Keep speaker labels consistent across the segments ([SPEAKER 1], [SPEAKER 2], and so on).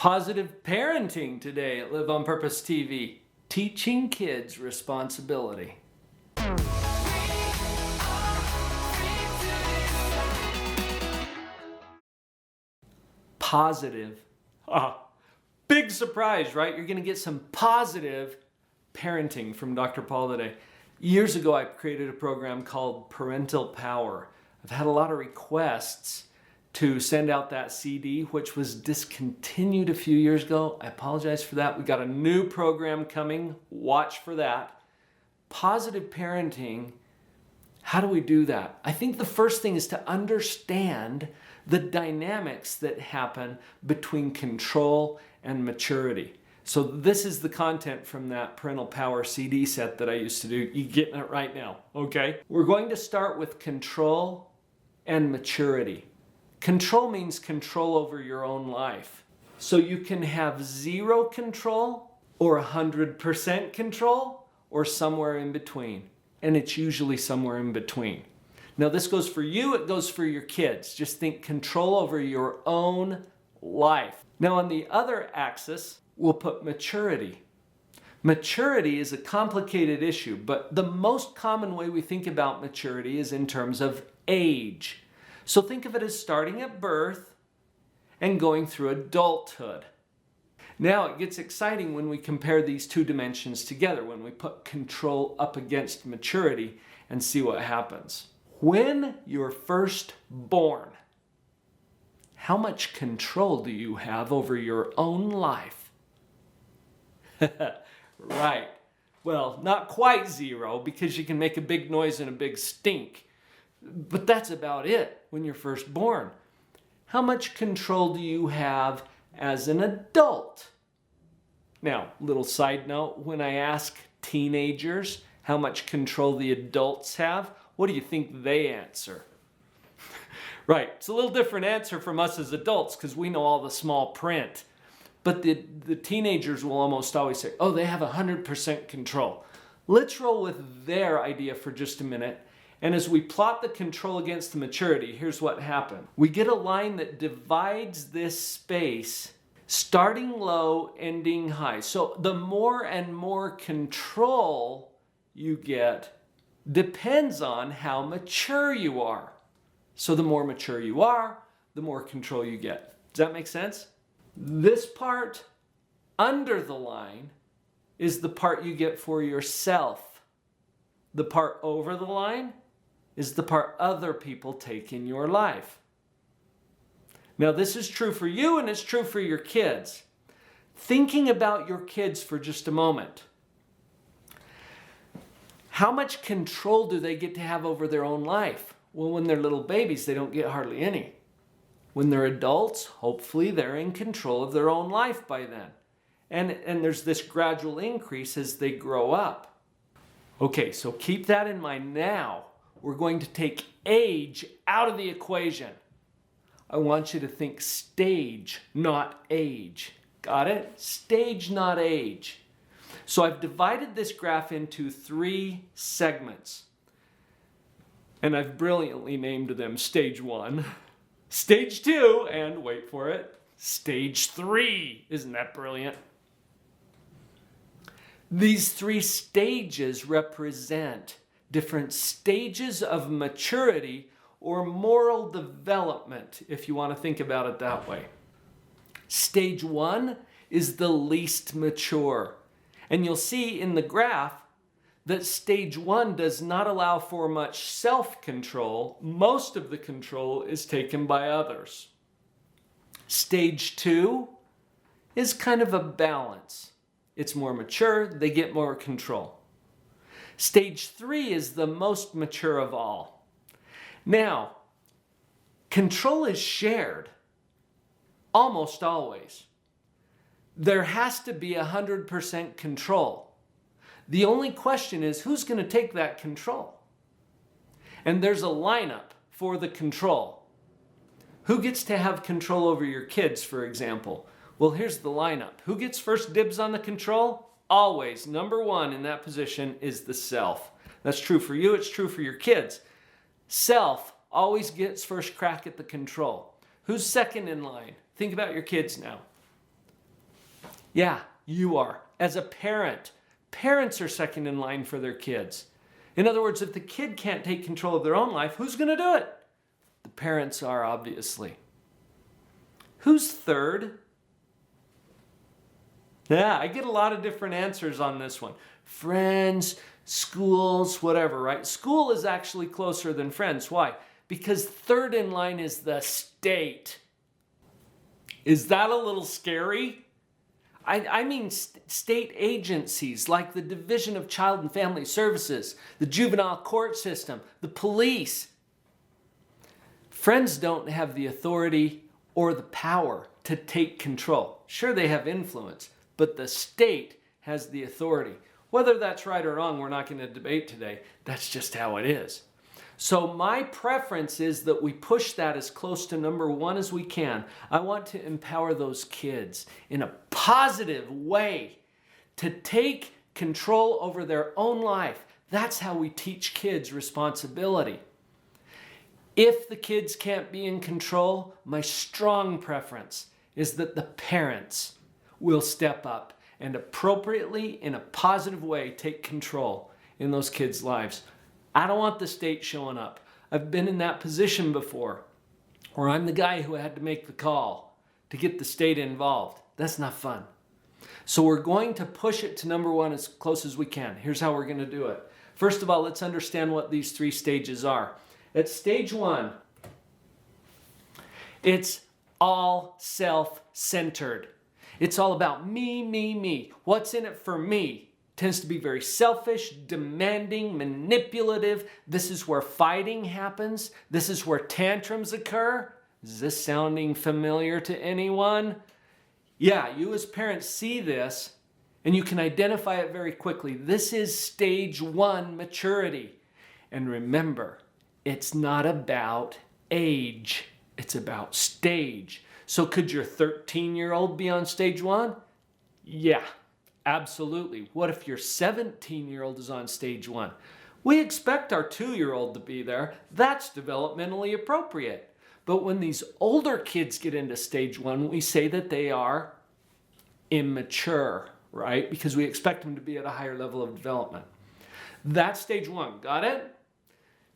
[SPEAKER 1] Positive parenting today at Live on Purpose TV. Teaching kids responsibility. Positive. Big surprise, right? You're going to get some positive parenting from Dr. Paul today. Years ago, I created a program called Parental Power. I've had a lot of requests to send out that CD, which was discontinued a few years ago. I apologize for that. We got a new program coming. Watch for that. Positive parenting. How do we do that? I think the first thing is to understand the dynamics that happen between control and maturity. So this is the content from that Parental Power CD set that I used to do. You're getting it right now, okay? We're going to start with control and maturity. Control means control over your own life. So you can have 0 control or 100% control or somewhere in between. And it's usually somewhere in between. Now this goes for you, it goes for your kids. Just think control over your own life. Now on the other axis, we'll put maturity. Maturity is a complicated issue, but the most common way we think about maturity is in terms of age. So think of it as starting at birth and going through adulthood. Now it gets exciting when we compare these two dimensions together, when we put control up against maturity and see what happens. When you're first born, how much control do you have over your own life? Right. Well, not quite 0 because you can make a big noise and a big stink. But that's about it when you're first born. How much control do you have as an adult? Now, little side note, when I ask teenagers how much control the adults have, what do you think they answer? Right, it's a little different answer from us as adults because we know all the small print. But the teenagers will almost always say, oh, they have 100% control. Let's roll with their idea for just a minute. And as we plot the control against the maturity, here's what happened. We get a line that divides this space, starting low, ending high. So the more and more control you get depends on how mature you are. So the more mature you are, the more control you get. Does that make sense? This part under the line is the part you get for yourself. The part over the line is the part other people take in your life. Now this is true for you and it's true for your kids. Thinking about your kids for just a moment. How much control do they get to have over their own life? Well, when they're little babies, they don't get hardly any. When they're adults, hopefully they're in control of their own life by then. And there's this gradual increase as they grow up. Okay, so keep that in mind now. We're going to take age out of the equation. I want you to think stage, not age. Got it? Stage, not age. So I've divided this graph into 3 segments. And I've brilliantly named them stage 1, stage 2, and wait for it, stage 3. Isn't that brilliant? These 3 stages represent different stages of maturity or moral development, if you want to think about it that way. Stage 1 is the least mature. And you'll see in the graph that stage 1 does not allow for much self-control. Most of the control is taken by others. Stage 2 is kind of a balance. It's more mature, they get more control. Stage 3 is the most mature of all. Now, control is shared, almost always. There has to be 100% control. The only question is who's going to take that control? And there's a lineup for the control. Who gets to have control over your kids, for example? Well, here's the lineup. Who gets first dibs on the control? Always, number 1 in that position is the self. That's true for you, it's true for your kids. Self always gets first crack at the control. Who's second in line? Think about your kids now. Yeah, you are. As a parent, parents are second in line for their kids. In other words, if the kid can't take control of their own life, who's going to do it? The parents are, obviously. Who's third? Yeah, I get a lot of different answers on this one. Friends, schools, whatever, right? School is actually closer than friends. Why? Because third in line is the state. Is that a little scary? I mean state agencies like the Division of Child and Family Services, the juvenile court system, the police. Friends don't have the authority or the power to take control. Sure, they have influence, but the state has the authority. Whether that's right or wrong, we're not going to debate today. That's just how it is. So my preference is that we push that as close to number one as we can. I want to empower those kids in a positive way to take control over their own life. That's how we teach kids responsibility. If the kids can't be in control, my strong preference is that the parents will step up and appropriately, in a positive way, take control in those kids' lives. I don't want the state showing up. I've been in that position before, where I'm the guy who had to make the call to get the state involved. That's not fun. So we're going to push it to number one as close as we can. Here's how we're going to do it. First of all, let's understand what these three stages are. At stage one, it's all self-centered. It's all about me, me, me. What's in it for me? Tends to be very selfish, demanding, manipulative. This is where fighting happens. This is where tantrums occur. Is this sounding familiar to anyone? Yeah, you as parents see this and you can identify it very quickly. This is stage one maturity. And remember, it's not about age. It's about stage. So could your 13-year-old be on stage one? Yeah. Absolutely. What if your 17-year-old is on stage one? We expect our 2-year-old to be there. That's developmentally appropriate. But when these older kids get into stage one, we say that they are immature, right? Because we expect them to be at a higher level of development. That's stage one. Got it?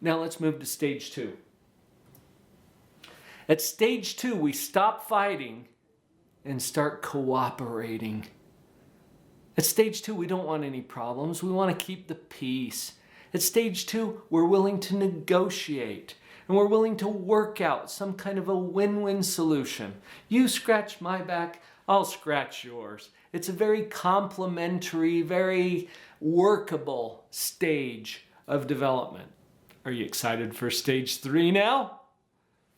[SPEAKER 1] Now let's move to stage two. At stage two, we stop fighting and start cooperating. At stage two, we don't want any problems. We want to keep the peace. At stage two, we're willing to negotiate and we're willing to work out some kind of a win-win solution. You scratch my back, I'll scratch yours. It's a very complementary, very workable stage of development. Are you excited for stage three now?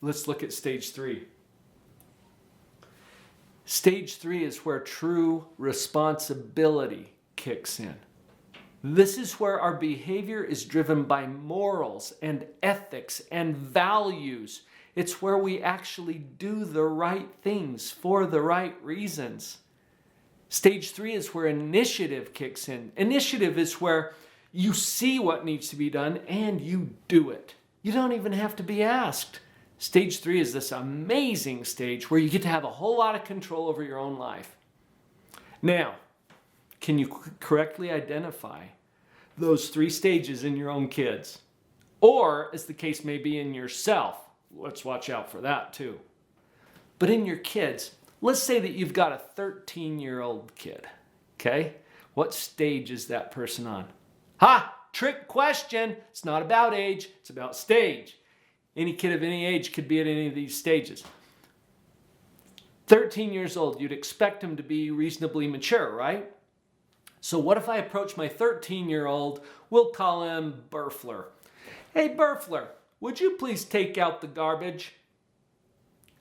[SPEAKER 1] Let's look at stage three. Stage three is where true responsibility kicks in. This is where our behavior is driven by morals and ethics and values. It's where we actually do the right things for the right reasons. Stage three is where initiative kicks in. Initiative is where you see what needs to be done and you do it. You don't even have to be asked. Stage three is this amazing stage where you get to have a whole lot of control over your own life. Now, can you correctly identify those three stages in your own kids? Or, as the case may be, in yourself. Let's watch out for that too. But in your kids, let's say that you've got a 13-year-old kid, okay? What stage is that person on? Ha! Trick question. It's not about age, it's about stage. Any kid of any age could be at any of these stages. 13 years old, you'd expect him to be reasonably mature, right? So what if I approach my 13-year-old, we'll call him Burfler. Hey Burfler, would you please take out the garbage?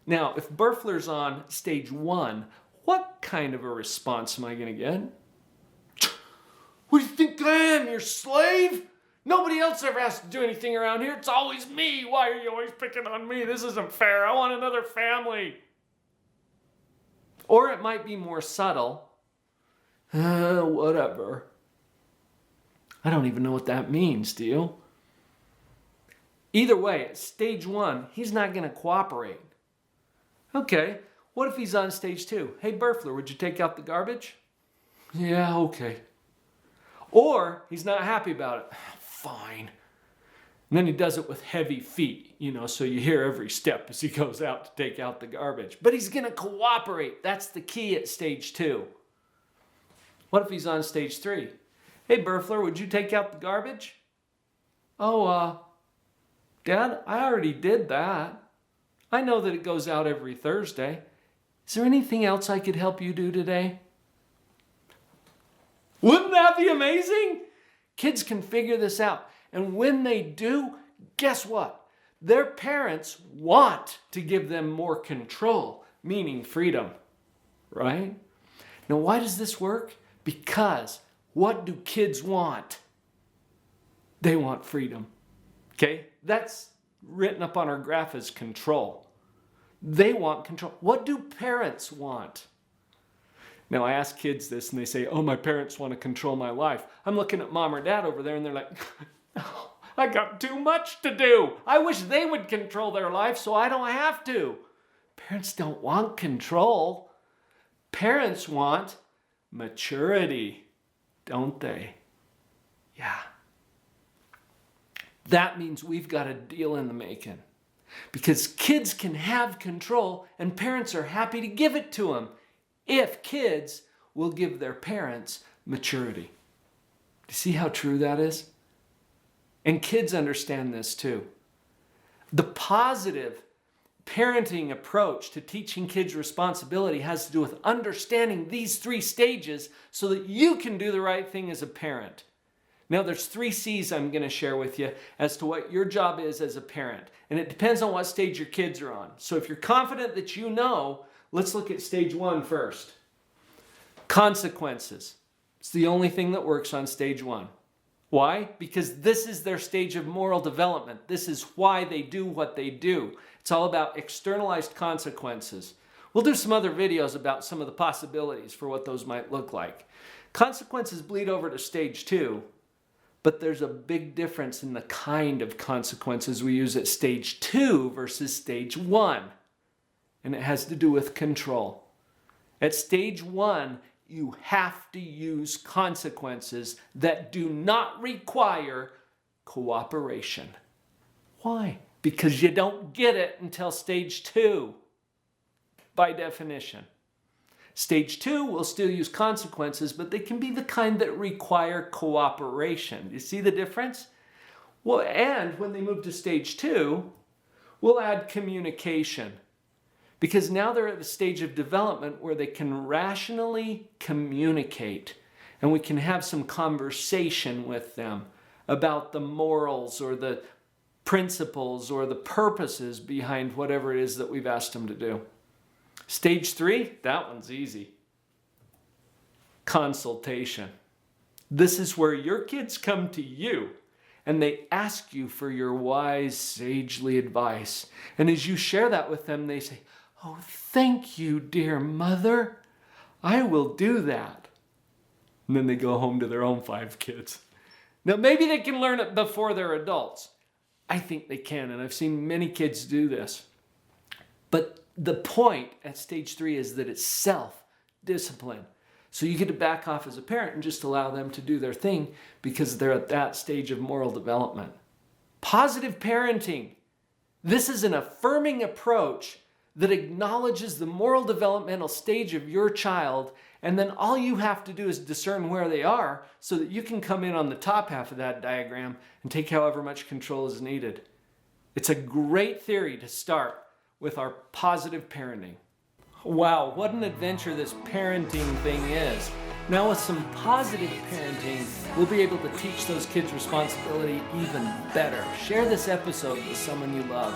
[SPEAKER 1] Now, if Burfler's on stage one, what kind of a response am I going to get? What do you think I am, your slave? Nobody else ever has to do anything around here. It's always me. Why are you always picking on me? This isn't fair. I want another family. Or it might be more subtle. Whatever. I don't even know what that means, do you? Either way, at stage one, he's not going to cooperate. Okay, What if he's on stage 2? Hey, Burfler, would you take out the garbage? Yeah, okay. Or he's not happy about it. Fine. And then he does it with heavy feet, so you hear every step as he goes out to take out the garbage. But he's going to cooperate. That's the key at stage 2. What if he's on stage 3? Hey, Burfler, would you take out the garbage? Oh, Dad, I already did that. I know that it goes out every Thursday. Is there anything else I could help you do today? Wouldn't that be amazing? Kids can figure this out. And when they do, guess what? Their parents want to give them more control, meaning freedom, right? Now, why does this work? Because what do kids want? They want freedom, okay? That's written up on our graph as control. They want control. What do parents want? Now, I ask kids this and they say, oh, my parents want to control my life. I'm looking at mom or dad over there and they're like, oh, I got too much to do. I wish they would control their life so I don't have to. Parents don't want control. Parents want maturity, don't they? Yeah. That means we've got a deal in the making. Because kids can have control and parents are happy to give it to them if kids will give their parents maturity. Do you see how true that is? And kids understand this too. The positive parenting approach to teaching kids responsibility has to do with understanding these 3 stages so that you can do the right thing as a parent. Now, there's 3 C's I'm going to share with you as to what your job is as a parent. And it depends on what stage your kids are on. So if you're confident that you know, let's look at stage 1 first. Consequences. It's the only thing that works on stage 1. Why? Because this is their stage of moral development. This is why they do what they do. It's all about externalized consequences. We'll do some other videos about some of the possibilities for what those might look like. Consequences bleed over to stage 2. But there's a big difference in the kind of consequences we use at stage 2 versus stage 1. And it has to do with control. At stage 1, you have to use consequences that do not require cooperation. Why? Because you don't get it until stage 2, by definition. Stage 2 will still use consequences, but they can be the kind that require cooperation. You see the difference? Well, and when they move to stage 2, we'll add communication. Because now they're at the stage of development where they can rationally communicate. And we can have some conversation with them about the morals or the principles or the purposes behind whatever it is that we've asked them to do. Stage 3, that one's easy. Consultation. This is where your kids come to you and they ask you for your wise, sagely advice. And as you share that with them, they say, oh, thank you, dear mother. I will do that. And then they go home to their own 5 kids. Now, maybe they can learn it before they're adults. I think they can, and I've seen many kids do this. But the point at stage 3 is that it's self-discipline. So you get to back off as a parent and just allow them to do their thing because they're at that stage of moral development. Positive parenting. This is an affirming approach that acknowledges the moral developmental stage of your child, and then all you have to do is discern where they are so that you can come in on the top half of that diagram and take however much control is needed. It's a great theory to start with our positive parenting. Wow, what an adventure this parenting thing is. Now with some positive parenting, we'll be able to teach those kids responsibility even better. Share this episode with someone you love.